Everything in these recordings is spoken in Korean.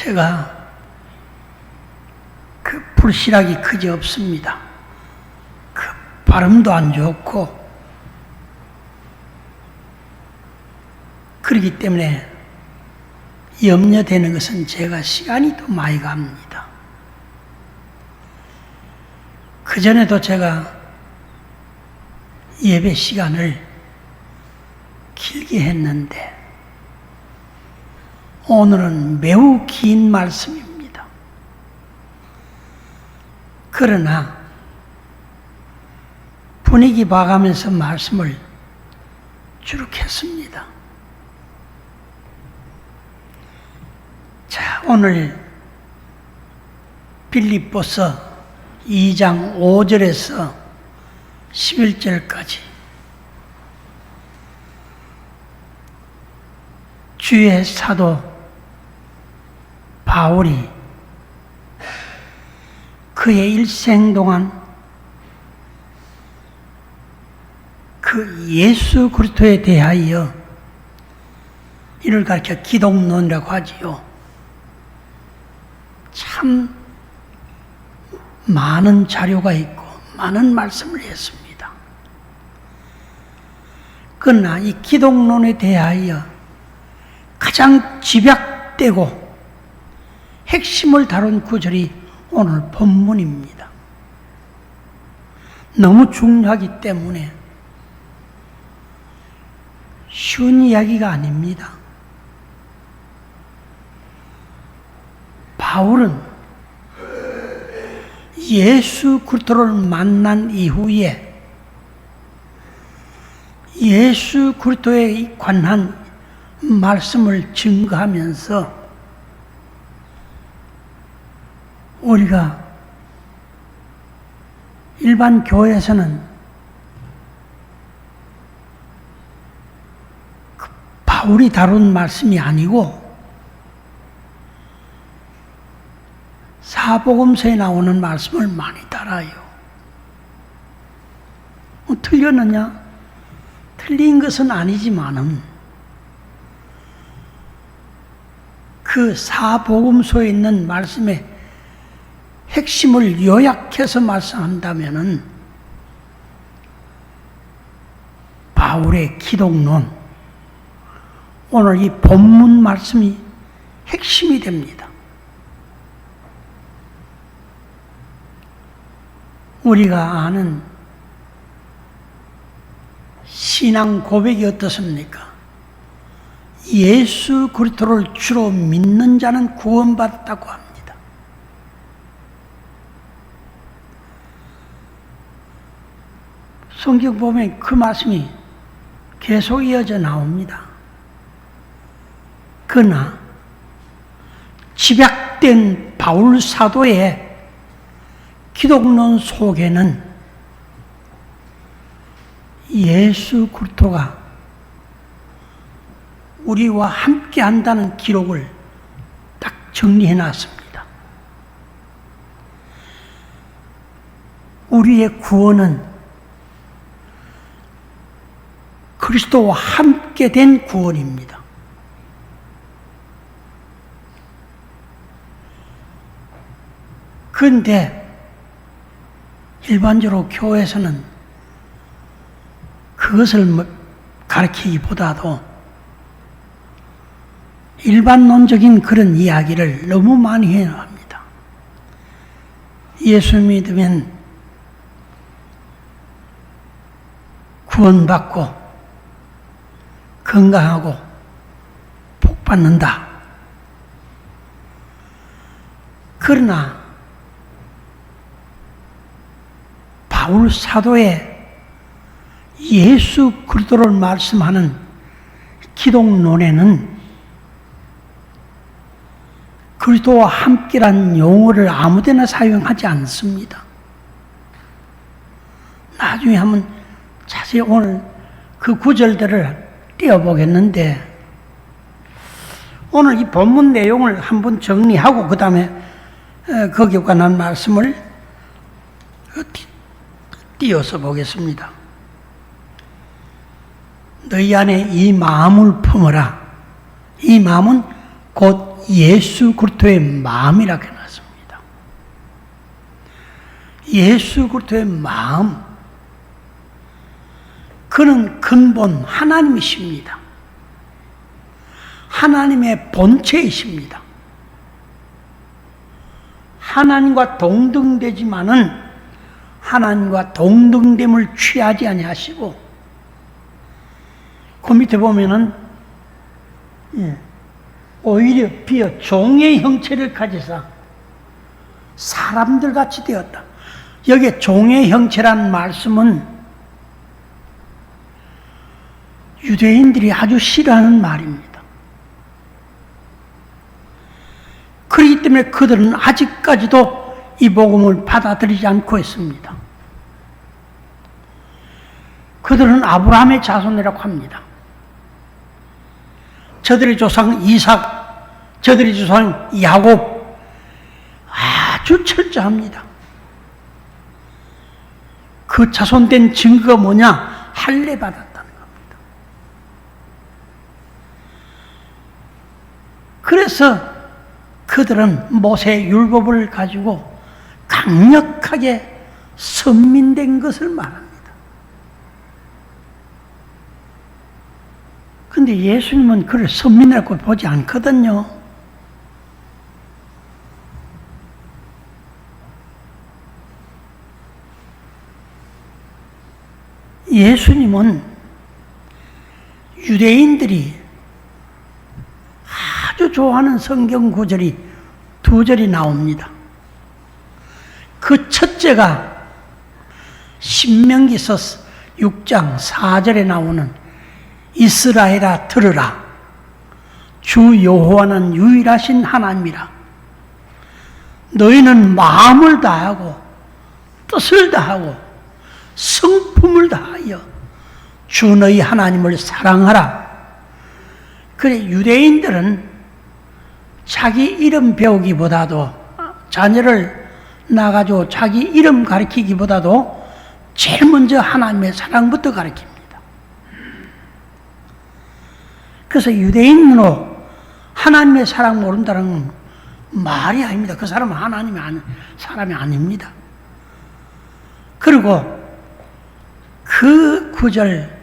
제가 그 불신학이 그지 없습니다. 그 발음도 안 좋고 그렇기 때문에 염려되는 것은 제가 시간이 더 많이 갑니다. 그전에도 제가 예배 시간을 길게 했는데 오늘은 매우 긴 말씀입니다. 그러나 분위기 봐가면서 말씀을 쭉 했습니다. 자, 오늘 빌립보서 2장 5절에서 11절까지 주의 사도 바울이 그의 일생 동안 그 예수 그리스도에 대하여 이를 가르쳐 기독론이라고 하지요. 참 많은 자료가 있고 많은 말씀을 했습니다. 그러나 이 기독론에 대하여 가장 집약되고 핵심을 다룬 구절이 오늘 본문입니다. 너무 중요하기 때문에 쉬운 이야기가 아닙니다. 바울은 예수 그리스도를 만난 이후에 예수 그리스도에 관한 말씀을 증거하면서 우리가 일반 교회에서는 바울이 다룬 말씀이 아니고 사복음서에 나오는 말씀을 많이 따라요. 틀렸느냐? 틀린 것은 아니지만은 그 사복음서에 있는 말씀의 핵심을 요약해서 말씀한다면은 바울의 기독론, 오늘 이 본문 말씀이 핵심이 됩니다. 우리가 아는 신앙 고백이 어떻습니까? 예수 그리스도를 주로 믿는 자는 구원받았다고 합니다. 성경 보면 그 말씀이 계속 이어져 나옵니다. 그러나 집약된 바울 사도의 기독론 속에는 예수 그리스도가 우리와 함께 한다는 기록을 딱 정리해 놨습니다. 우리의 구원은 그리스도와 함께 된 구원입니다. 그런데 일반적으로 교회에서는 그것을 가르치기보다도 일반론적인 그런 이야기를 너무 많이 해야 합니다. 예수 믿으면 구원받고 건강하고 복받는다. 그러나 바울 사도의 예수 그리스도를 말씀하는 기독론에는 그리스도와 함께란 용어를 아무데나 사용하지 않습니다. 나중에 한번 자세히 오늘 그 구절들을 띄워보겠는데 오늘 이 본문 내용을 한번 정리하고 그 다음에 거기에 관한 말씀을 띄워서 보겠습니다. 너희 안에 이 마음을 품어라. 이 마음은 곧 예수 그리스도의 마음이라고 해놨습니다. 예수 그리스도의 마음, 그는 근본 하나님이십니다. 하나님의 본체이십니다. 하나님과 동등되지만은 하나님과 동등됨을 취하지 아니하시고, 그 밑에 보면은 오히려 비어 종의 형체를 가지사 사람들 같이 되었다. 여기에 종의 형체란 말씀은 유대인들이 아주 싫어하는 말입니다. 그렇기 때문에 그들은 아직까지도 이 복음을 받아들이지 않고 있습니다. 그들은 아브라함의 자손이라고 합니다. 저들의 조상 이삭, 저들의 조상 야곱, 아주 철저합니다. 그 자손된 증거가 뭐냐? 할례 받았다는 겁니다. 그래서 그들은 모세의 율법을 가지고 강력하게 선민된 것을 말합니다. 근데 예수님은 그를 선민이라고 보지 않거든요. 예수님은 유대인들이 아주 좋아하는 성경 구절이 두 절이 나옵니다. 그 첫째가 신명기서 6장 4절에 나오는 이스라엘아 들으라, 주 여호와는 유일하신 하나님이라. 너희는 마음을 다하고 뜻을 다하고 성품을 다하여 주 너희 하나님을 사랑하라. 그래, 유대인들은 자기 이름 배우기보다도, 자녀를 낳아가지고 자기 이름 가르치기보다도 제일 먼저 하나님의 사랑부터 가르칩니다. 그래서 유대인으로 하나님의 사랑 모른다는 건 말이 아닙니다. 그 사람은 사람이 아닙니다. 그리고 그 구절,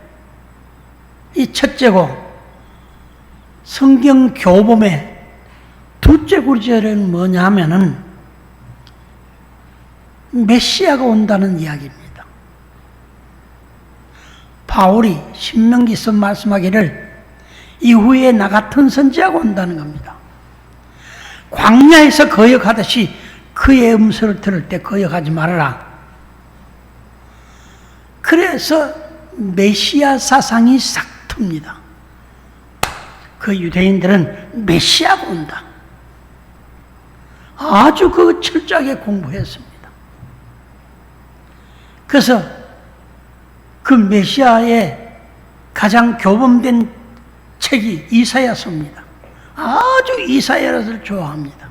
이 첫째고, 성경 교범의 둘째 구절은 뭐냐 하면은 메시아가 온다는 이야기입니다. 바울이 신명기서 말씀하기를 이후에 나 같은 선지자가 온다는 겁니다. 광야에서 거역하듯이 그의 음성을 들을 때 거역하지 말아라. 그래서 메시아 사상이 싹 틉니다. 그 유대인들은 메시아가 온다. 아주 그 철저하게 공부했습니다. 그래서 그 메시아의 가장 교범된 책이 이사야서입니다. 아주 이사야서를 좋아합니다.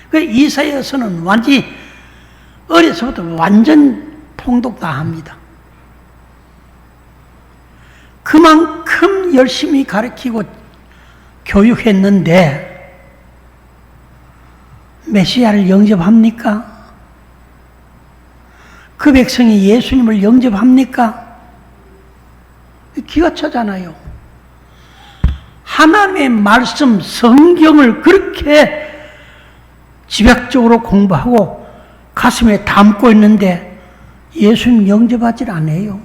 그 이사야서는 완전히 어려서부터 완전 통독 다 합니다. 그만큼 열심히 가르치고 교육했는데 메시아를 영접합니까? 그 백성이 예수님을 영접합니까? 기가 차잖아요. 하나님의 말씀, 성경을 그렇게 집약적으로 공부하고 가슴에 담고 있는데 예수님 영접하지 않아요.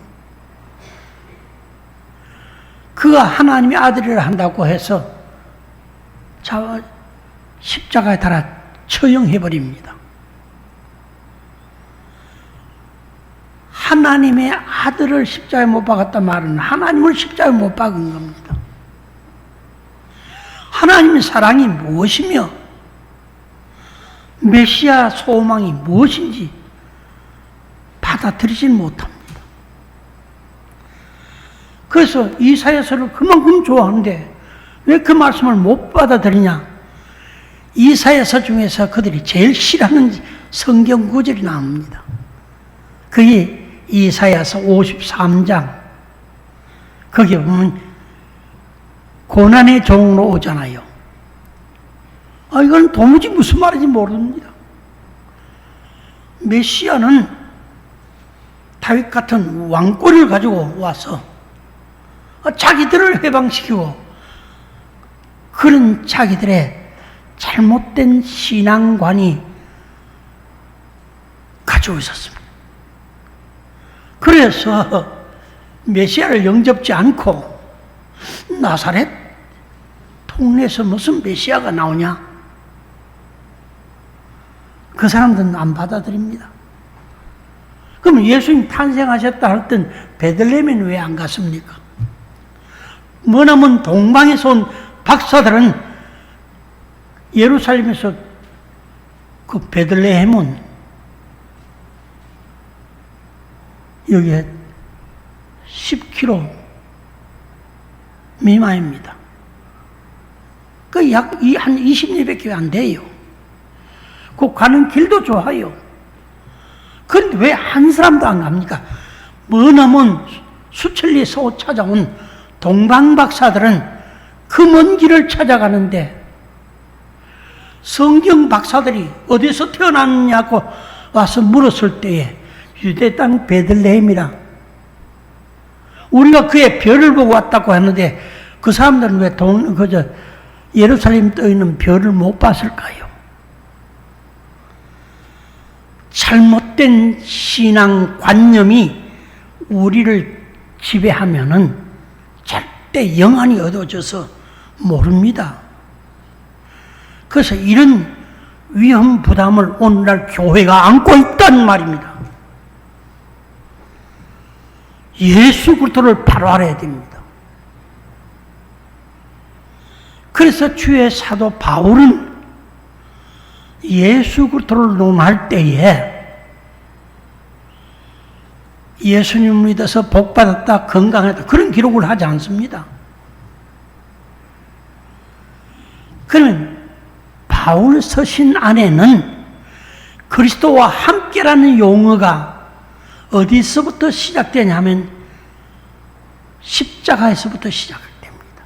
그가 하나님의 아들이라 한다고 해서 십자가에 달아 처형해버립니다. 하나님의 아들을 십자가에 못 박았단 말은 하나님을 십자가에 못 박은 겁니다. 하나님의 사랑이 무엇이며 메시아 소망이 무엇인지 받아들이지 못합니다. 그래서 이사야서를 그만큼 좋아하는데 왜 그 말씀을 못 받아들이냐? 이사야서 중에서 그들이 제일 싫어하는 성경 구절이 나옵니다. 그게 이사야서 53장. 거기에 보면 고난의 종으로 오잖아요. 이건 도무지 무슨 말인지 모릅니다. 메시아는 다윗 같은 왕권을 가지고 와서 자기들을 해방시키고 그런 자기들의 잘못된 신앙관이 가지고 있었습니다. 그래서 메시아를 영접지 않고 나사렛 동네에서 무슨 메시아가 나오냐? 그 사람들은 안 받아들입니다. 그럼 예수님 탄생하셨다 할 땐 베들레헴에는 왜 안 갔습니까? 머나먼 동방에서 온 박사들은 예루살렘에서 그 베들레헴은 여기에 10km 미만입니다. 그 약 한 20리밖에 안 돼요. 그 가는 길도 좋아요. 그런데 왜 한 사람도 안 갑니까? 머나먼 수천리에서 찾아온 동방 박사들은 그 먼 길을 찾아가는데 성경 박사들이 어디서 태어났냐고 와서 물었을 때에 유대 땅 베들레헴이라 우리가 그의 별을 보고 왔다고 하는데 그 사람들은 왜 예루살렘 떠 있는 별을 못 봤을까요? 잘못된 신앙관념이 우리를 지배하면은 절대 영안이 어두워져서 모릅니다. 그래서 이런 위험 부담을 오늘날 교회가 안고 있단 말입니다. 예수 그리스도를 바로 알아야 됩니다. 그래서 주의 사도 바울은 예수 그리스도를 논할 때에 예수님을 믿어서 복받았다, 건강했다 그런 기록을 하지 않습니다. 그러면 바울 서신 안에는 그리스도와 함께라는 용어가 어디서부터 시작되냐면 십자가에서부터 시작됩니다.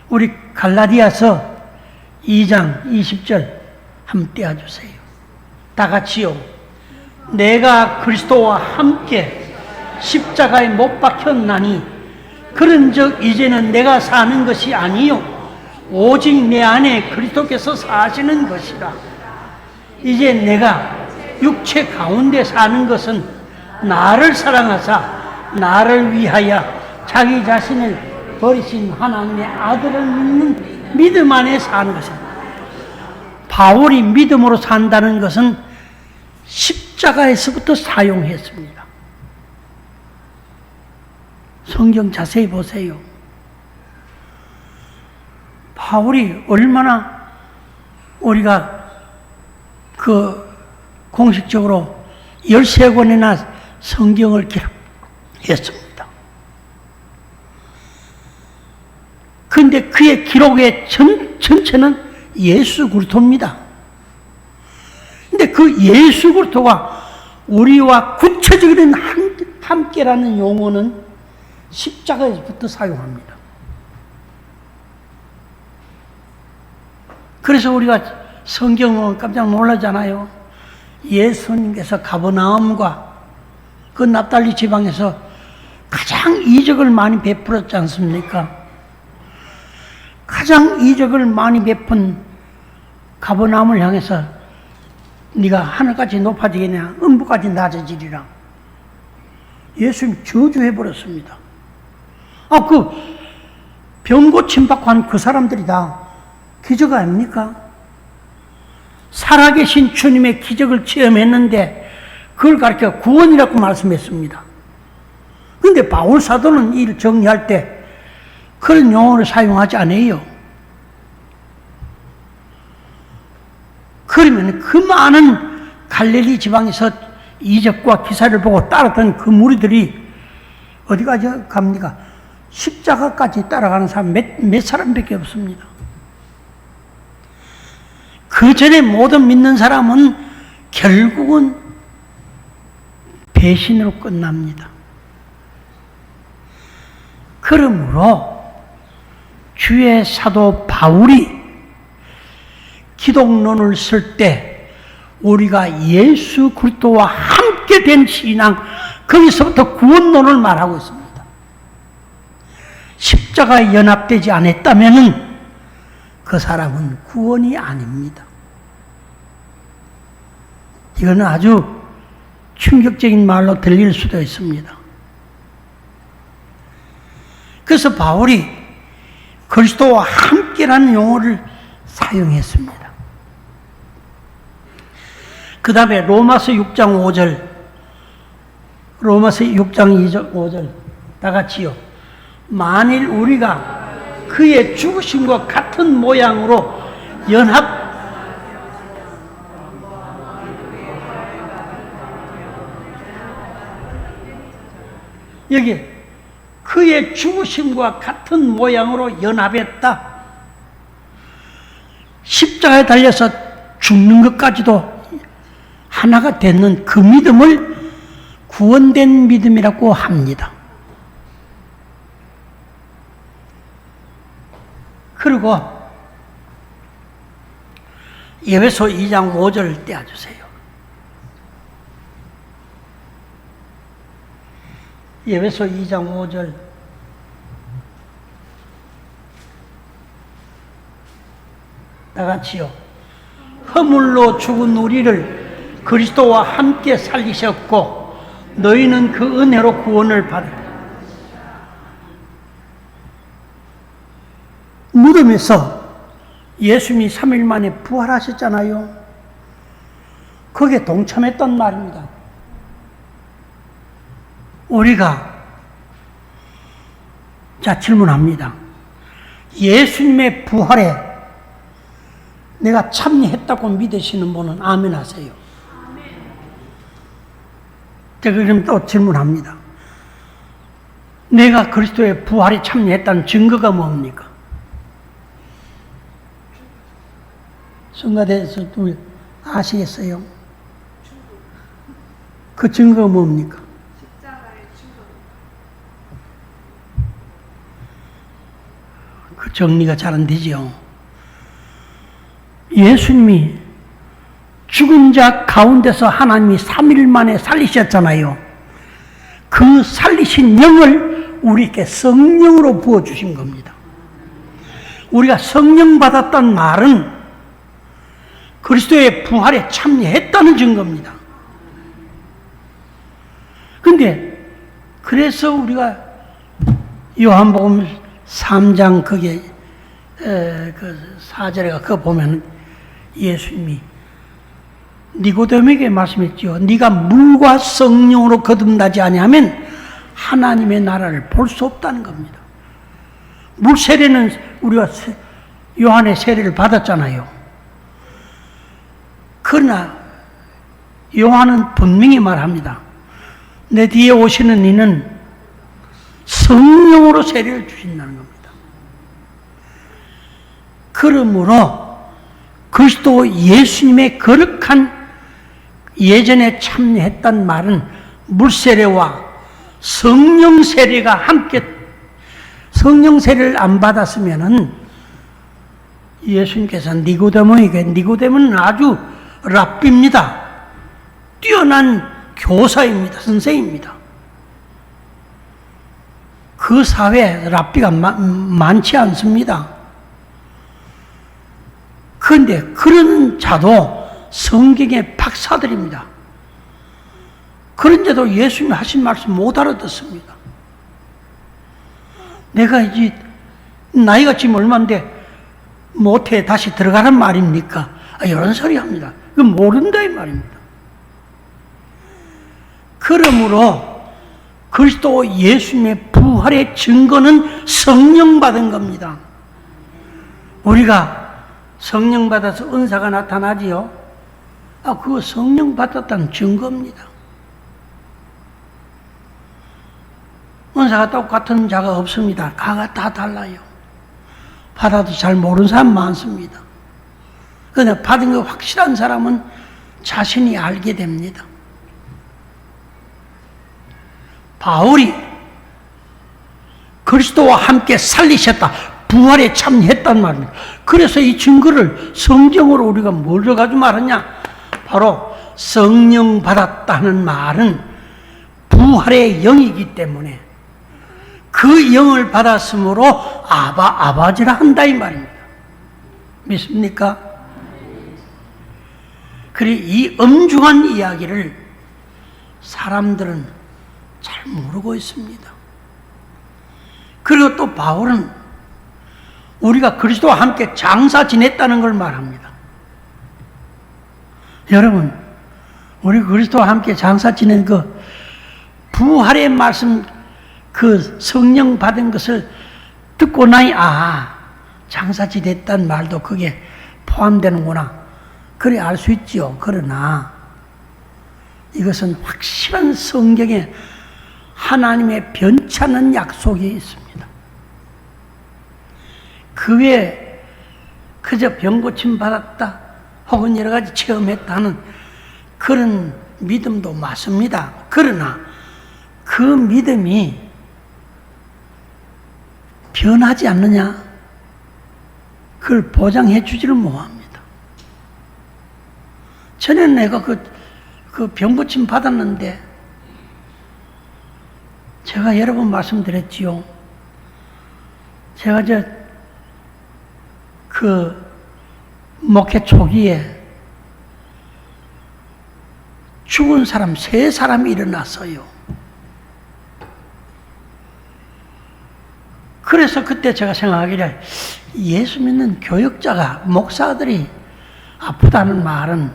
우리 갈라디아서 2장 20절 한번 떼어주세요. 다 같이요. 내가 그리스도와 함께 십자가에 못 박혔나니 그런즉 이제는 내가 사는 것이 아니요 오직 내 안에 그리스도께서 사시는 것이라. 이제 내가 육체 가운데 사는 것은 나를 사랑하사 나를 위하여 자기 자신을 버리신 하나님의 아들을 믿는 믿음 안에 사는 것입니다. 바울이 믿음으로 산다는 것은 십자가에서부터 사용했습니다. 성경 자세히 보세요. 바울이 얼마나 우리가 공식적으로 13권이나 성경을 기록했습니다. 그런데 그의 기록의 전체는 예수 그리스도입니다. 근데 그 예수 그리스도가 우리와 구체적인 함께라는 용어는 십자가에서부터 사용합니다. 그래서 우리가 성경은 깜짝 놀라잖아요. 예수님께서 가버나움과 그 납달리 지방에서 가장 이적을 많이 베풀었지 않습니까? 가장 이적을 많이 베푼 가버나움을 향해서 네가 하늘까지 높아지겠냐 음부까지 낮아지리라. 예수님 저주해버렸습니다. 그 병고 침박한 그 사람들이 다 기적 아닙니까? 살아계신 주님의 기적을 체험했는데 그걸 가르쳐 구원이라고 말씀했습니다. 그런데 바울 사도는 이를 정리할 때 그런 용어를 사용하지 않아요. 그러면 그 많은 갈릴리 지방에서 이적과 기사를 보고 따랐던 그 무리들이 어디까지 갑니까? 십자가까지 따라가는 사람 몇 사람밖에 없습니다. 그 전에 모든 믿는 사람은 결국은 배신으로 끝납니다. 그러므로 주의 사도 바울이 기독론을 쓸 때 우리가 예수 그리스도와 함께 된 신앙, 거기서부터 구원론을 말하고 있습니다. 십자가에 연합되지 않았다면 그 사람은 구원이 아닙니다. 이거는 아주 충격적인 말로 들릴 수도 있습니다. 그래서 바울이 그리스도와 함께라는 용어를 사용했습니다. 그 다음에 로마서 6장 5절, 로마서 6장 5절 다 같이요. 만일 우리가 그의 죽으심과 같은 모양으로 여기 그의 죽으심과 같은 모양으로 연합했다. 십자가에 달려서 죽는 것까지도 하나가 되는 그 믿음을 구원된 믿음이라고 합니다. 그리고 에베소 2장 5절을 떼어주세요. 에베소 2장 5절 다 같이요. 허물로 죽은 우리를 그리스도와 함께 살리셨고 너희는 그 은혜로 구원을 받았다. 무덤에서 예수님이 3일 만에 부활하셨잖아요. 거기에 동참했단 말입니다. 우리가 자 질문합니다. 예수님의 부활에 내가 참여했다고 믿으시는 분은 아멘 하세요. 제가 그럼 또 질문합니다. 내가 그리스도의 부활에 참여했다는 증거가 뭡니까? 성가대에서 아시겠어요? 그 증거가 뭡니까? 그 정리가 잘 안 되죠. 예수님이 죽은 자 가운데서 하나님이 3일 만에 살리셨잖아요. 그 살리신 영을 우리에게 성령으로 부어주신 겁니다. 우리가 성령 받았다는 말은 그리스도의 부활에 참여했다는 증거입니다. 근데 그래서 우리가 요한복음 3장 거기에 그 4절에 그거 보면 예수님이 니고데모에게 말씀했죠. 네가 물과 성령으로 거듭나지 아니하면 하나님의 나라를 볼 수 없다는 겁니다. 물 세례는 우리가 요한의 세례를 받았잖아요. 그러나 요한은 분명히 말합니다. 내 뒤에 오시는 이는 성령으로 세례를 주신다는 겁니다. 그러므로 그리스도 예수님의 거룩한 예전에 참여했단 말은 물세례와 성령세례가 함께, 성령세례를 안 받았으면은 예수님께서 니고데모는 아주 랍비입니다. 뛰어난 교사입니다. 선생입니다. 그 사회에 랍비가 많지 않습니다. 그런데 그런 자도 성경의 박사들입니다. 그런데도 예수님이 하신 말씀 못 알아듣습니다. 내가 이제 나이가 지금 얼마인데 모태에 다시 들어가란 말입니까? 이런 소리 합니다. 그건 모른다 이 말입니다. 그러므로 그리스도 예수님의 부활의 증거는 성령 받은 겁니다. 우리가 성령 받아서 은사가 나타나지요. 그거 성령 받았다는 증거입니다. 은사가 똑같은 자가 없습니다. 가가 다 달라요. 받아도 잘 모르는 사람 많습니다. 그러나 받은 거 확실한 사람은 자신이 알게 됩니다. 바울이 그리스도와 함께 살리셨다. 부활에 참여했단 말입니다. 그래서 이 증거를 성경으로 우리가 뭘 가지고 말하냐? 바로 성령 받았다는 말은 부활의 영이기 때문에 그 영을 받았으므로 아버지라 한다 이 말입니다. 믿습니까? 그래 이 엄중한 이야기를 사람들은 잘 모르고 있습니다. 그리고 또 바울은 우리가 그리스도와 함께 장사 지냈다는 걸 말합니다. 여러분, 우리 그리스도와 함께 장사 지낸 그 부활의 말씀, 그 성령 받은 것을 듣고 나니 장사 지냈다는 말도 그게 포함되는구나. 그래 알 수 있지요. 그러나 이것은 확실한 성경에 하나님의 변찮은 약속이 있습니다. 그 외에 그저 병고침 받았다 혹은 여러 가지 체험했다는 그런 믿음도 맞습니다. 그러나 그 믿음이 변하지 않느냐? 그걸 보장해 주지를 못합니다. 전에 내가 그 병고침 받았는데 제가 여러 번 말씀드렸지요. 제가 그 목회 초기에 죽은 사람 3사람이 일어났어요. 그래서 그때 제가 생각하기를 예수 믿는 교역자가, 목사들이 아프다는 말은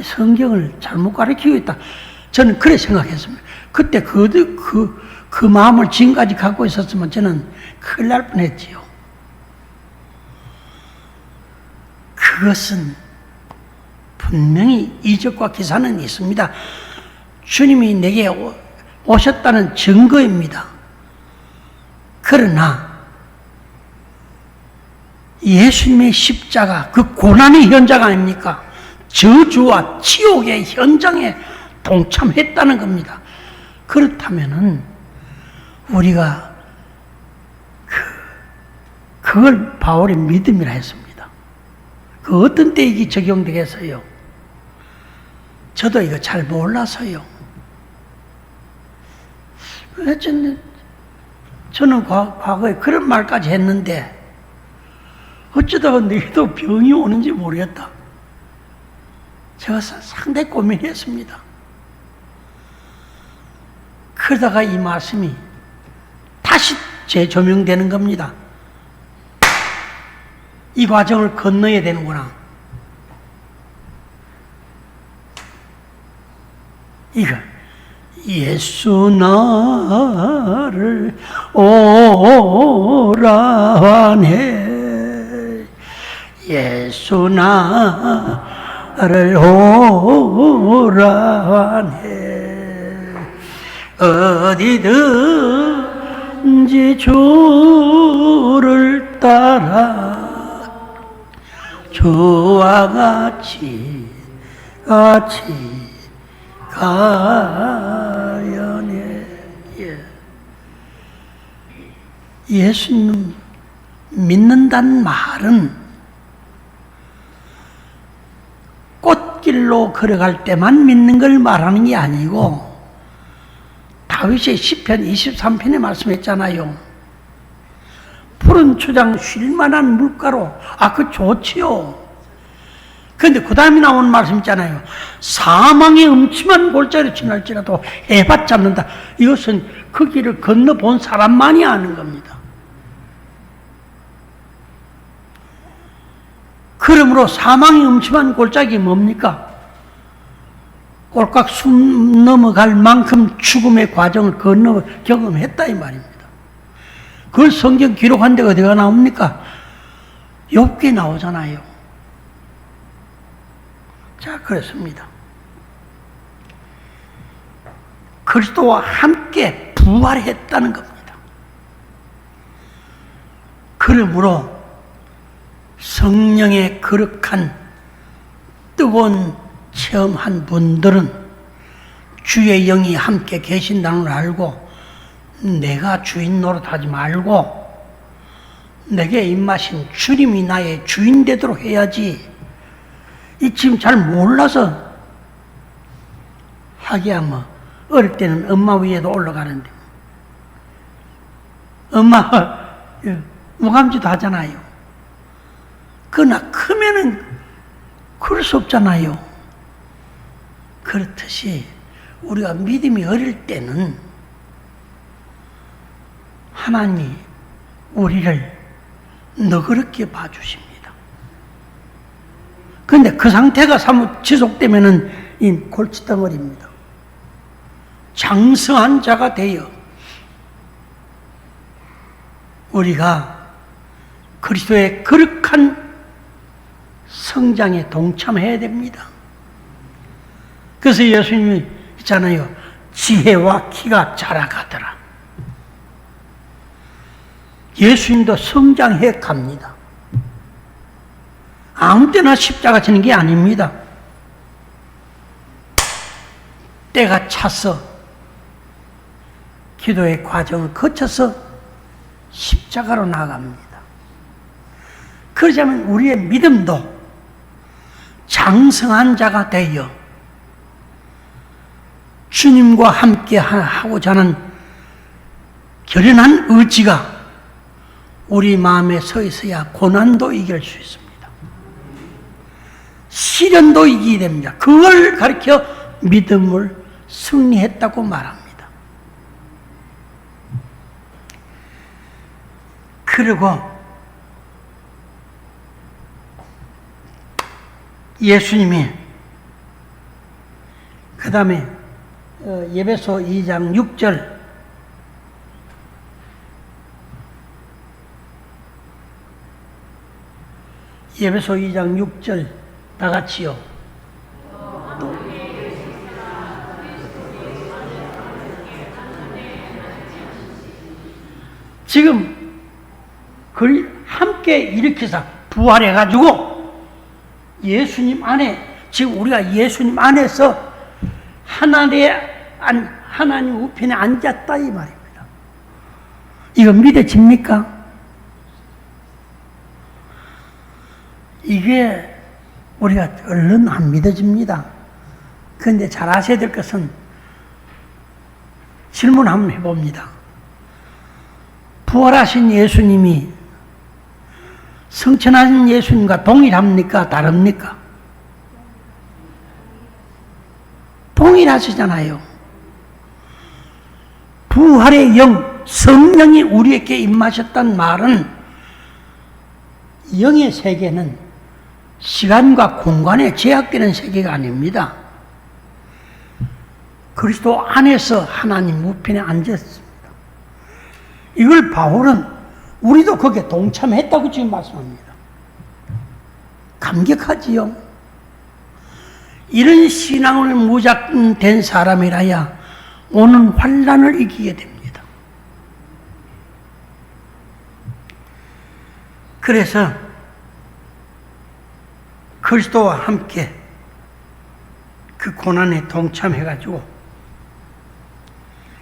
성경을 잘못 가르치고 있다. 저는 그래 생각했습니다. 그때 그 마음을 지금까지 갖고 있었으면 저는 큰일 날 뻔했지요. 그것은 분명히 이적과 기사는 있습니다. 주님이 내게 오셨다는 증거입니다. 그러나 예수님의 십자가, 그 고난의 현장 아닙니까? 저주와 지옥의 현장에 동참했다는 겁니다. 그렇다면은 우리가 그걸 바울의 믿음이라 했습니다. 그 어떤 때 이게 적용되겠어요? 저도 이거 잘 몰라서요. 저는 과거에 그런 말까지 했는데 어쩌다가 내게도 병이 오는지 모르겠다. 제가 상당히 고민했습니다. 그러다가 이 말씀이 다시 재조명되는 겁니다. 이 과정을 건너야 되는구나. 이거 예수 나를 오라 하네, 예수 나를 오라 하네, 어디든지 주를 따라 주와 같이 가려네. 예수님 믿는다는 말은 꽃길로 걸어갈 때만 믿는 걸 말하는 게 아니고, 다윗의 시편 23편에 말씀했잖아요. 푸른 초장 쉴만한 물가로, 그거 좋지요. 그런데 그 다음에 나오는 말씀 있잖아요. 사망의 음침한 골짜기로 지날지라도 해봤지 않는다. 이것은 그 길을 건너본 사람만이 아는 겁니다. 그러므로 사망의 음침한 골짜기 뭡니까? 꼴깍 숨 넘어갈 만큼 죽음의 과정을 경험했다 이 말입니다. 그걸 성경 기록한 데가 어디가 나옵니까? 욥기에 나오잖아요. 자, 그렇습니다. 그리스도와 함께 부활했다는 겁니다. 그러므로 성령의 거룩한 뜨거운 체험한 분들은 주의 영이 함께 계신다는 걸 알고 내가 주인 노릇하지 말고 내게 입마신 주님이 나의 주인 되도록 해야지. 이 지금 잘 몰라서 하기야 뭐 어릴 때는 엄마 위에도 올라가는데 엄마 무감지도 하잖아요. 그러나 크면은 그럴 수 없잖아요. 그렇듯이 우리가 믿음이 어릴 때는 하나님이 우리를 너그럽게 봐주십니다. 그런데 그 상태가 사뭇 지속되면은 이 골칫덩어리입니다. 장성한 자가 되어 우리가 그리스도의 거룩한 성장에 동참해야 됩니다. 그래서 예수님이 있잖아요. 지혜와 키가 자라가더라. 예수님도 성장해 갑니다. 아무 때나 십자가 지는 게 아닙니다. 때가 차서 기도의 과정을 거쳐서 십자가로 나아갑니다. 그러자면 우리의 믿음도 장성한 자가 되어 주님과 함께 하고자 하는 결연한 의지가 우리 마음에 서 있어야 고난도 이길 수 있습니다. 시련도 이기게 됩니다. 그걸 가리켜 믿음을 승리했다고 말합니다. 그리고 예수님이 그 다음에 에베소 2장 6절 에베소 2장 6절 다 같이요. 지금 그를 함께 일으켜서 부활해가지고 예수님 안에 지금 우리가 예수님 안에서 하나님 우편에 앉았다 이 말입니다. 이거 믿어집니까? 이게 우리가 얼른 안 믿어집니다. 그런데 잘 아셔야 될 것은 질문 한번 해봅니다. 부활하신 예수님이 성천하신 예수님과 동일합니까? 다릅니까? 동일하시잖아요. 부활의 영, 성령이 우리에게 임하셨단 말은 영의 세계는 시간과 공간에 제약되는 세계가 아닙니다. 그리스도 안에서 하나님 우편에 앉았습니다. 이걸 바울은 우리도 거기에 동참했다고 지금 말씀합니다. 감격하지요. 이런 신앙을 무작된 사람이라야 오는 환난을 이기게 됩니다. 그래서 그리스도와 함께 그 고난에 동참해가지고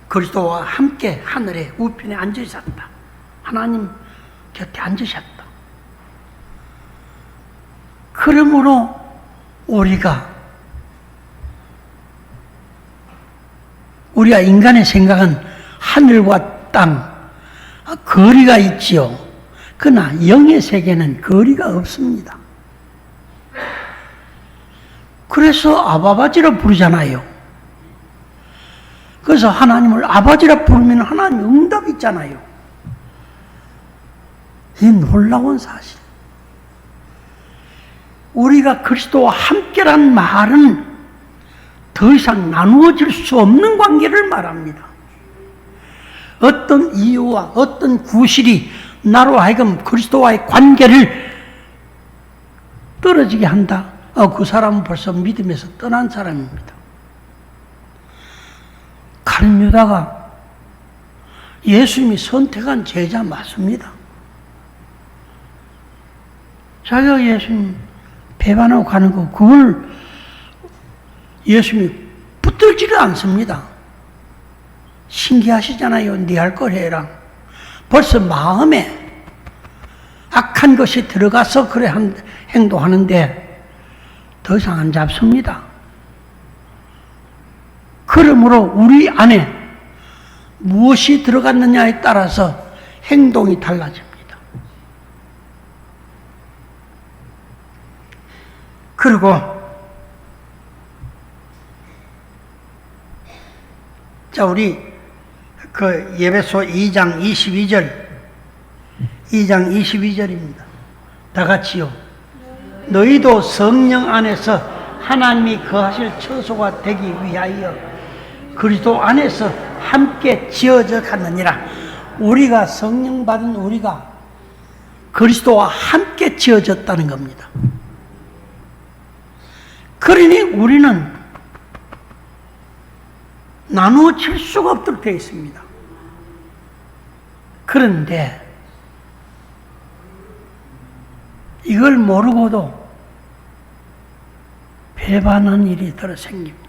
그리스도와 함께 하늘의 우편에 앉으셨다. 하나님 곁에 앉으셨다. 그러므로 우리가 인간의 생각은 하늘과 땅 거리가 있지요. 그러나 영의 세계는 거리가 없습니다. 그래서 아바바지라 부르잖아요. 그래서 하나님을 아버지라 부르면 하나님 응답 있잖아요. 이 놀라운 사실. 우리가 그리스도와 함께란 말은 더 이상 나누어질 수 없는 관계를 말합니다. 어떤 이유와 어떤 구실이 나로 하여금 그리스도와의 관계를 떨어지게 한다. 그 사람은 벌써 믿음에서 떠난 사람입니다. 가룟 유다가 예수님이 선택한 제자 맞습니다. 자기가 예수님 배반하고 가는 거 그걸 예수님이 붙들지를 않습니다. 신기하시잖아요. 네 할 걸 해라. 벌써 마음에 악한 것이 들어가서 그래 행동하는데 더 이상 안 잡습니다. 그러므로 우리 안에 무엇이 들어갔느냐에 따라서 행동이 달라집니다. 그리고 자, 우리 그 예배소 2장 22절입니다. 다 같이요. 너희도 성령 안에서 하나님이 거하실 처소가 되기 위하여 그리스도 안에서 함께 지어져 갔느니라. 우리가 성령 받은 우리가 그리스도와 함께 지어졌다는 겁니다. 그러니 우리는 나누어질 수가 없도록 되어 있습니다. 그런데 이걸 모르고도 배반한 일이 들어 생깁니다.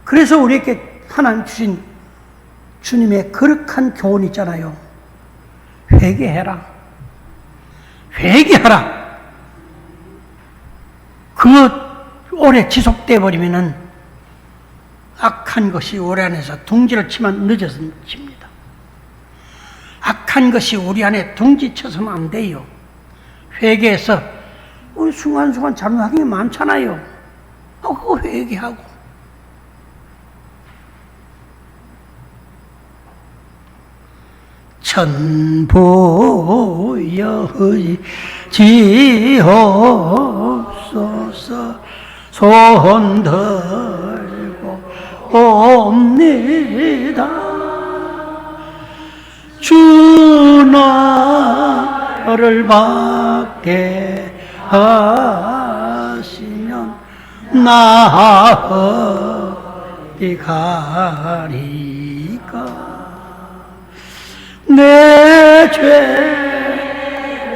그래서 우리에게 하나님 주신 주님의 거룩한 교훈 있잖아요. 회개해라. 회개하라. 그 오래 지속돼 버리면은 악한 것이 우리 안에서 둥지를 치면 늦어서 칩니다. 악한 것이 우리 안에 둥지 쳐서는 안 돼요. 회개해서 우리 순간순간 잘못하는 게 많잖아요. 그거 회개하고 천부여지옵소서 손 들고 옵니다. 주 나를 받게 하시면 나 어디 가리까. 내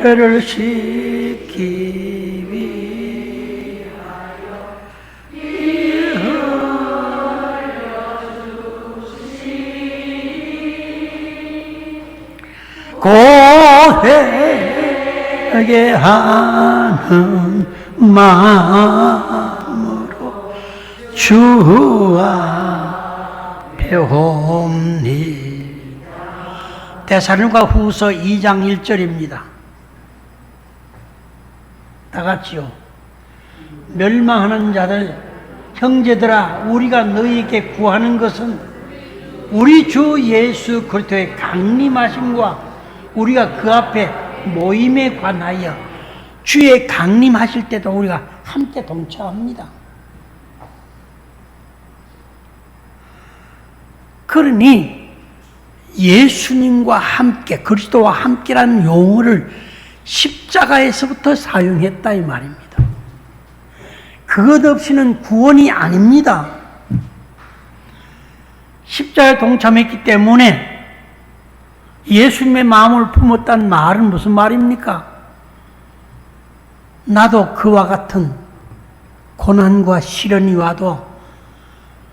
죄를 씻기 위하여 고회개 하는 마음으로 주와 배웁니다. 데살로니가 후서 2장 1절입니다. 다 같이요. 멸망하는 자들, 형제들아, 우리가 너희에게 구하는 것은 우리 주 예수 그리스도의 강림하심과 우리가 그 앞에 모임에 관하여 주의 강림하실 때도 우리가 함께 동참합니다. 그러니 예수님과 함께, 그리스도와 함께라는 용어를 십자가에서부터 사용했다 이 말입니다. 그것 없이는 구원이 아닙니다. 십자가에 동참했기 때문에 예수님의 마음을 품었다는 말은 무슨 말입니까? 나도 그와 같은 고난과 시련이 와도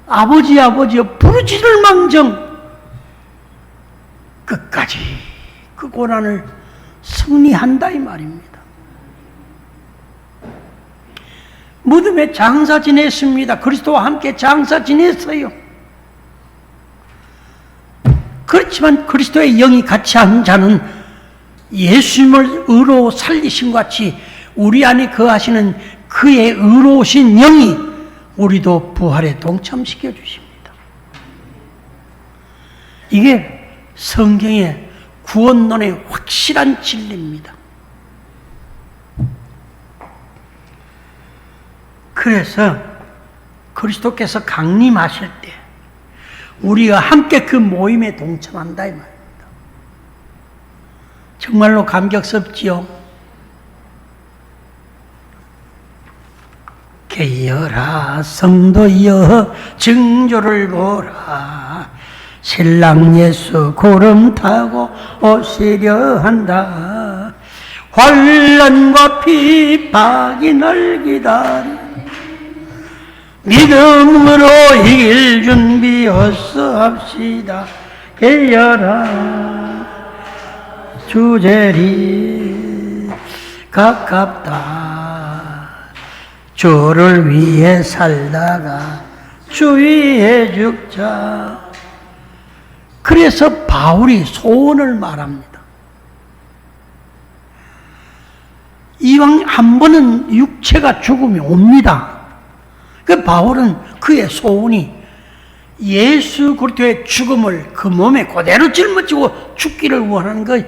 아버지여 부르짖을 망정 끝까지 그 고난을 승리한다 이 말입니다. 무덤에 장사 지냈습니다. 그리스도와 함께 장사 지냈어요. 그렇지만 그리스도의 영이 같이 한 자는 예수님을 의로 살리신 것 같이 우리 안에 거하시는 그의 의로우신 영이 우리도 부활에 동참시켜 주십니다. 이게 성경의 구원론의 확실한 진리입니다. 그래서 그리스도께서 강림하실 때 우리가 함께 그 모임에 동참한다 이 말입니다. 정말로 감격스럽지요. 개여라 성도여 증조를 보라. 신랑 예수 구름 타고 오시려 한다. 환난과 핍박이 널 기다리 믿음으로 이길 준비 어서 합시다. 개여라 주제리 가깝다. 주를 위해 살다가 주 위에 죽자. 그래서 바울이 소원을 말합니다. 이왕 한 번은 육체가 죽음이 옵니다. 그 바울은 그의 소원이 예수 그리스도의 죽음을 그 몸에 그대로 짊어지고 죽기를 원하는 것이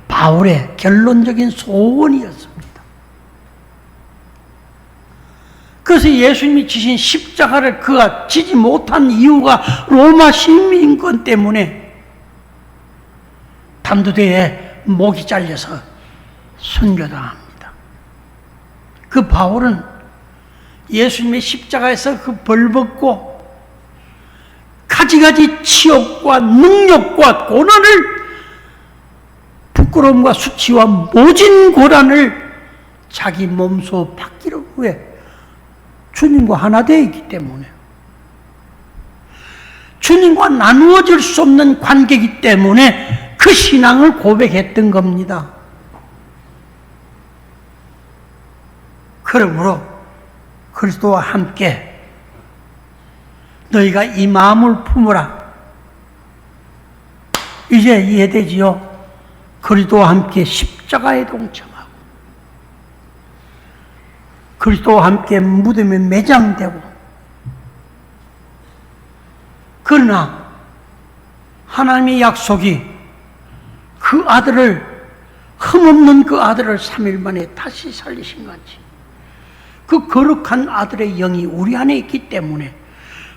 바울의 결론적인 소원이었습니다. 그래서 예수님이 지신 십자가를 그가 지지 못한 이유가 로마 시민권 때문에 단두대에 목이 잘려서 순교당합니다. 그 바울은 예수님의 십자가에서 그 벌받고 가지가지 치욕과 능력과 고난을, 부끄러움과 수치와 모진 고난을 자기 몸소 받기를 위해 주님과 하나 되어 있기 때문에, 주님과 나누어질 수 없는 관계이기 때문에 그 신앙을 고백했던 겁니다. 그러므로 그리스도와 함께 너희가 이 마음을 품으라. 이제 이해되지요? 그리스도와 함께 십자가에 동참하고 그리스도와 함께 무덤에 매장되고, 그러나 하나님의 약속이 그 아들을, 흠없는 그 아들을 3일 만에 다시 살리신 건지, 그 거룩한 아들의 영이 우리 안에 있기 때문에,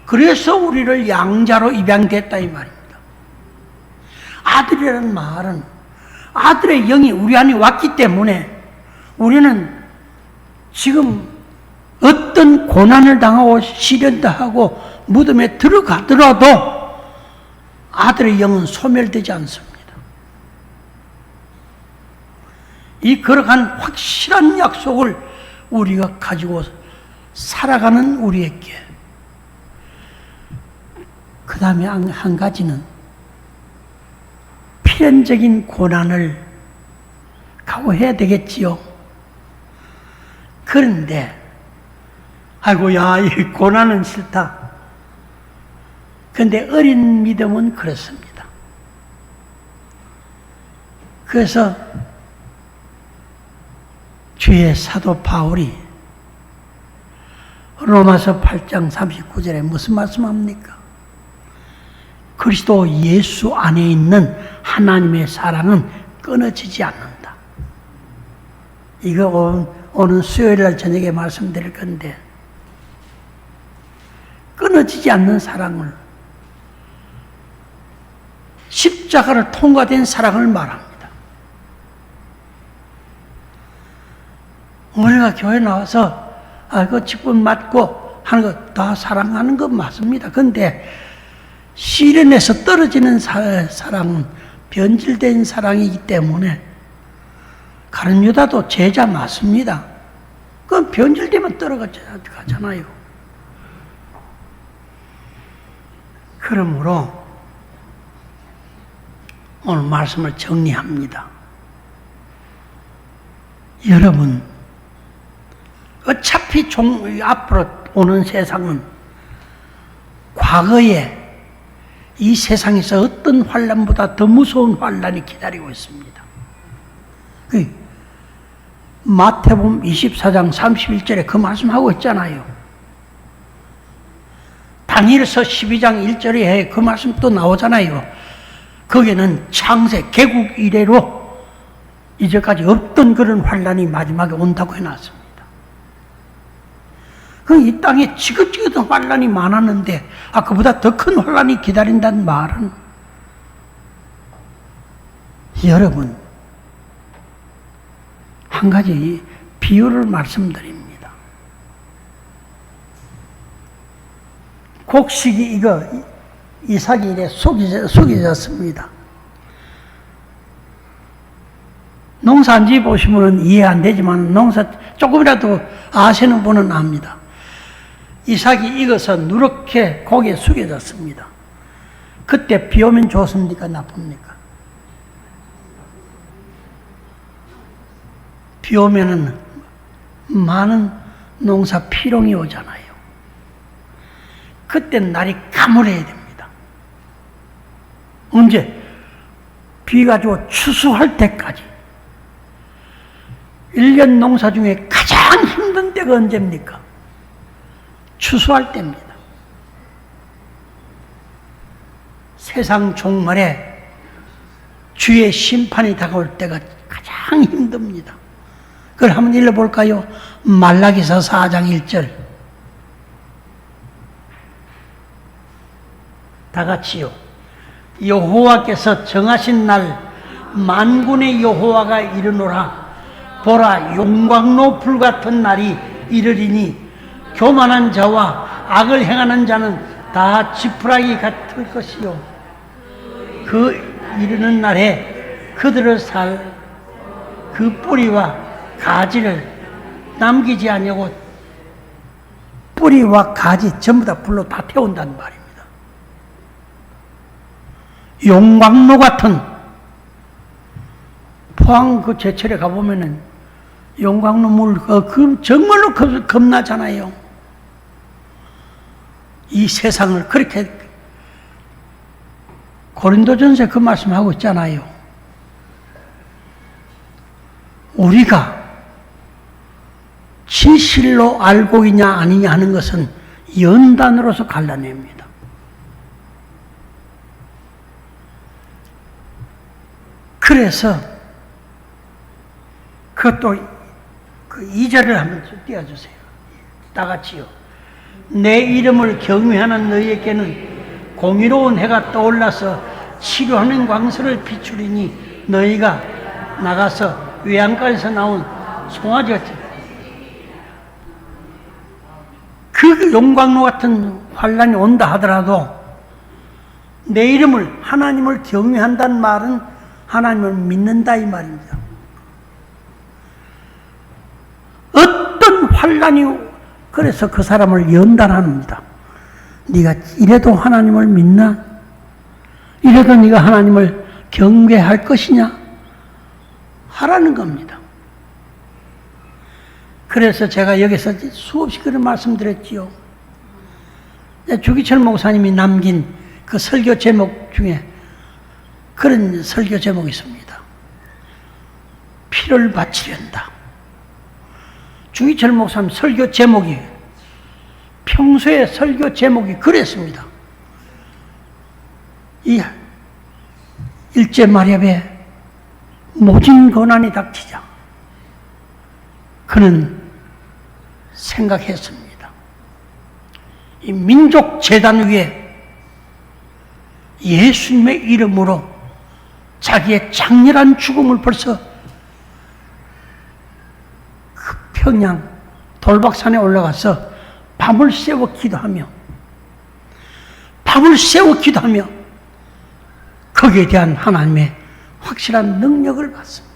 그래서 우리를 양자로 입양됐다 이 말입니다. 아들이라는 말은 아들의 영이 우리 안에 왔기 때문에 우리는 지금 어떤 고난을 당하고 시련당하고 무덤에 들어가더라도 아들의 영은 소멸되지 않습니다. 이 거룩한 확실한 약속을 우리가 가지고 살아가는 우리에게, 그 다음에 한 가지는 필연적인 고난을 각오해야 되겠지요. 그런데 아이고 야, 이 고난은 싫다. 그런데 어린 믿음은 그렇습니다. 그래서 주의 사도 바울이 로마서 8장 39절에 무슨 말씀합니까? 그리스도 예수 안에 있는 하나님의 사랑은 끊어지지 않는다. 이거 오는 수요일날 저녁에 말씀드릴 건데, 끊어지지 않는 사랑을, 십자가를 통과된 사랑을 말합니다. 우리가 교회 나와서 그 직분 맞고 하는 거 다 사랑하는 건 맞습니다. 그런데 시련에서 떨어지는 사랑은 변질된 사랑이기 때문에, 가룟 유다도 제자 맞습니다. 그건 변질되면 떨어가잖아요. 그러므로 오늘 말씀을 정리합니다. 여러분, 어차피 앞으로 오는 세상은 과거에 이 세상에서 어떤 환난보다 더 무서운 환난이 기다리고 있습니다. 마태복음 24장 31절에 그 말씀하고 있잖아요. 다니엘서 12장 1절에 그 말씀 또 나오잖아요. 거기는 창세, 개국 이래로 이제까지 없던 그런 환난이 마지막에 온다고 해놨습니다. 이 땅에 지긋지긋한 환난이 많았는데 그보다 더 큰 환난이 기다린다는 말은, 여러분, 한 가지 비유를 말씀드립니다. 곡식이 이삭이 이래 속이졌습니다. 농사 안 지어보시면 이해 안 되지만 농사 조금이라도 아시는 분은 압니다. 이삭이 익어서 누렇게 고기에 숙여졌습니다. 그때 비 오면 좋습니까? 나쁩니까? 비 오면은 많은 농사 피롱이 오잖아요. 그때 날이 가물어야 됩니다. 언제? 비가 주고 추수할 때까지. 1년 농사 중에 가장 힘든 때가 언제입니까? 추수할 때입니다. 세상 종말에 주의 심판이 다가올 때가 가장 힘듭니다. 그걸 한번 읽어볼까요? 말라기서 4장 1절. 다 같이요. 여호와께서 정하신 날 만군의 여호와가 이르노라. 보라, 용광로 불같은 날이 이르리니 교만한 자와 악을 행하는 자는 다 지푸라기 같을 것이요. 그 이르는 날에 그들을 살 그 뿌리와 가지를 남기지 아니하고 뿌리와 가지 전부 다 불로 다 태운다는 말입니다. 용광로 같은 포항 그 제철에 가보면은 용광로 물 정말로 겁나잖아요. 이 세상을 그렇게 고린도전서에 그 말씀하고 있잖아요. 우리가 진실로 알고 있냐 아니냐 하는 것은 연단으로서 갈라냅니다. 그래서 그것도 그 2절을 한번 띄워주세요. 다 같이요. 내 이름을 경외하는 너희에게는 공의로운 해가 떠올라서 치료하는 광선을 비추리니 너희가 나가서 외양간에서 나온 송아지 같은 그 용광로 같은 환란이 온다 하더라도 내 이름을 하나님을 경외한다는 말은 하나님을 믿는다 이 말입니다. 어떤 환란이 그래서 그 사람을 연단합니다. 네가 이래도 하나님을 믿나? 이래도 네가 하나님을 경배할 것이냐? 하라는 겁니다. 그래서 제가 여기서 수없이 그런 말씀드렸지요. 주기철 목사님이 남긴 그 설교 제목 중에 그런 설교 제목이 있습니다. 피를 바치련다. 주기철 목사님 설교 제목이 평소에 설교 제목이 그랬습니다. 이 일제 마렵에 모진 고난이 닥치자 그는 생각했습니다. 이 민족 재단 위에 예수님의 이름으로 자기의 장렬한 죽음을 벌써 그 평양 돌박산에 올라가서 밤을 새워 기도하며 거기에 대한 하나님의 확실한 능력을 받습니다.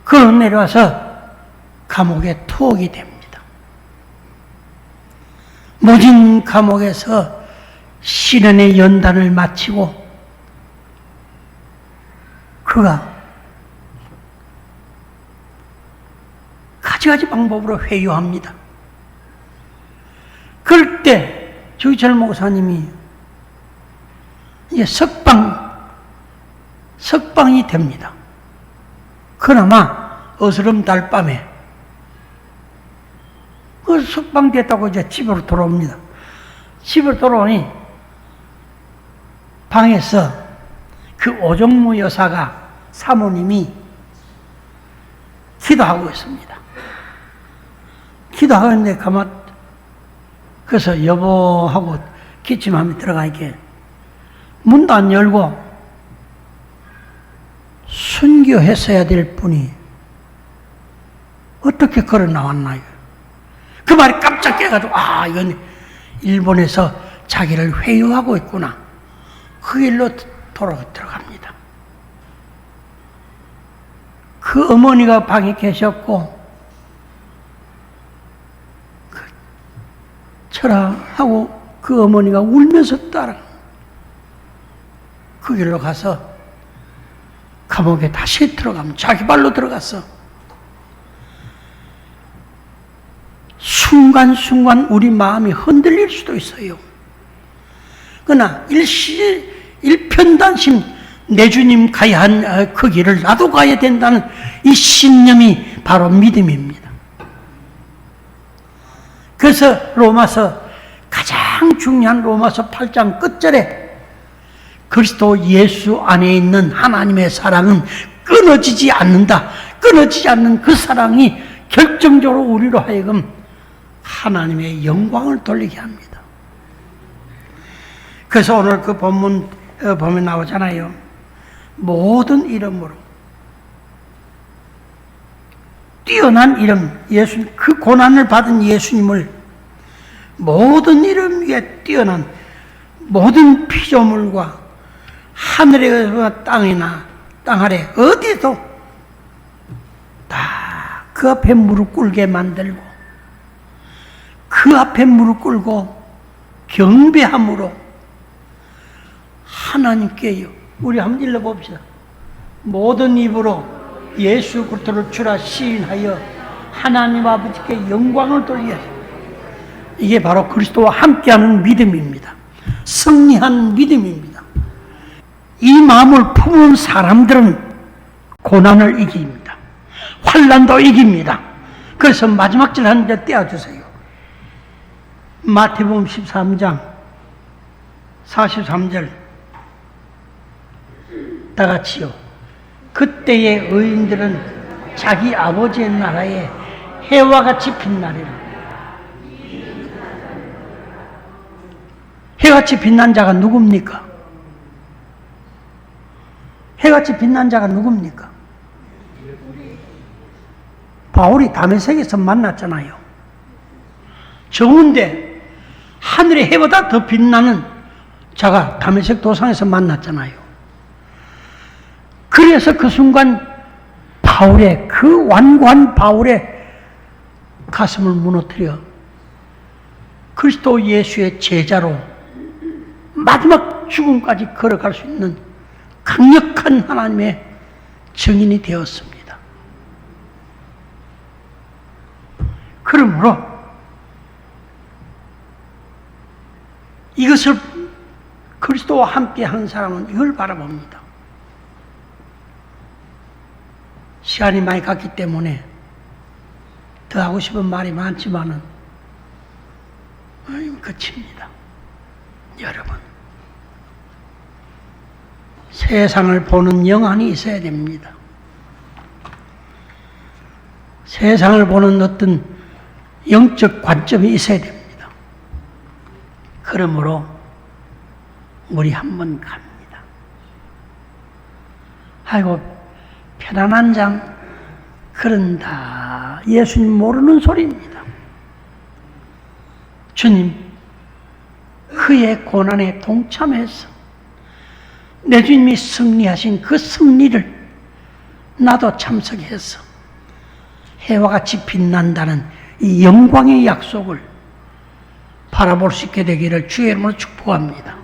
그로 내려와서 감옥에 투옥이 됩니다. 모진 감옥에서 시련의 연단을 마치고 그가 가지가지 방법으로 회유합니다. 그럴 때 주기철 목사님이 이제 석방이 됩니다. 그나마 어스름 달밤에 그 석방됐다고 이제 집으로 돌아옵니다. 집으로 돌아오니 방에서 그 오정무 여사가 사모님이 기도하고 있습니다. 기도하고 있는데 가만 그래서 여보하고 기침하며 들어가니까 문도 안 열고 순교했어야 될 분이 어떻게 걸어 나왔나요? 그 말이 깜짝 깨가지고 이건 일본에서 자기를 회유하고 있구나. 그 길로 들어갑니다. 그 어머니가 방에 계셨고 철하고 그 어머니가 울면서 따라 그 길로 가서 감옥에 다시 들어가면 자기 발로 들어갔어. 순간순간 우리 마음이 흔들릴 수도 있어요. 그러나 일편단심 내 주님 가야 한 그 길을 나도 가야 된다는 이 신념이 바로 믿음입니다. 그래서 로마서 가장 중요한 로마서 8장 끝절에 그리스도 예수 안에 있는 하나님의 사랑은 끊어지지 않는다. 끊어지지 않는 그 사랑이 결정적으로 우리로 하여금 하나님의 영광을 돌리게 합니다. 그래서 오늘 그 본문 보면 나오잖아요. 모든 이름으로 뛰어난 이름, 예수, 그 고난을 받은 예수님을 모든 이름 위에 뛰어난 모든 피조물과 하늘에나 땅이나 땅 아래 어디도 다 그 앞에 무릎 꿇게 만들고 그 앞에 무릎 꿇고 경배함으로 하나님께요. 우리 한번 읽어봅시다. 모든 입으로 예수 그리스도를 주라 시인하여 하나님 아버지께 영광을 돌리라. 이게 바로 그리스도와 함께하는 믿음입니다. 승리한 믿음입니다. 이 마음을 품은 사람들은 고난을 이깁니다. 환난도 이깁니다. 그래서 마지막 절 한 절 떼어주세요. 마태복음 13장 43절 다 같이요. 그때의 의인들은 자기 아버지의 나라에 해와 같이 빛나리라. 해같이 빛난 자가 누굽니까? 해같이 빛난 자가 누굽니까? 바울이 다메섹에서 만났잖아요. 좋은데 하늘의 해보다 더 빛나는 자가 다메섹 도상에서 만났잖아요. 그래서 그 순간 바울의 그 완고한 바울의 가슴을 무너뜨려 그리스도 예수의 제자로 마지막 죽음까지 걸어갈 수 있는 강력한 하나님의 증인이 되었습니다. 그러므로 이것을 그리스도와 함께 하는 사람은 이걸 바라봅니다. 시간이 많이 갔기 때문에 더 하고 싶은 말이 많지만은 그칩니다. 여러분, 세상을 보는 영안이 있어야 됩니다. 세상을 보는 어떤 영적 관점이 있어야 됩니다. 그러므로 우리 한번 갑니다. 아이고 편안한 장 그런다. 예수님 모르는 소리입니다. 주님 그의 고난에 동참해서 내 주님이 승리하신 그 승리를 나도 참석해서 해와 같이 빛난다는 이 영광의 약속을 바라볼 수 있게 되기를 주의 이름으로 축복합니다.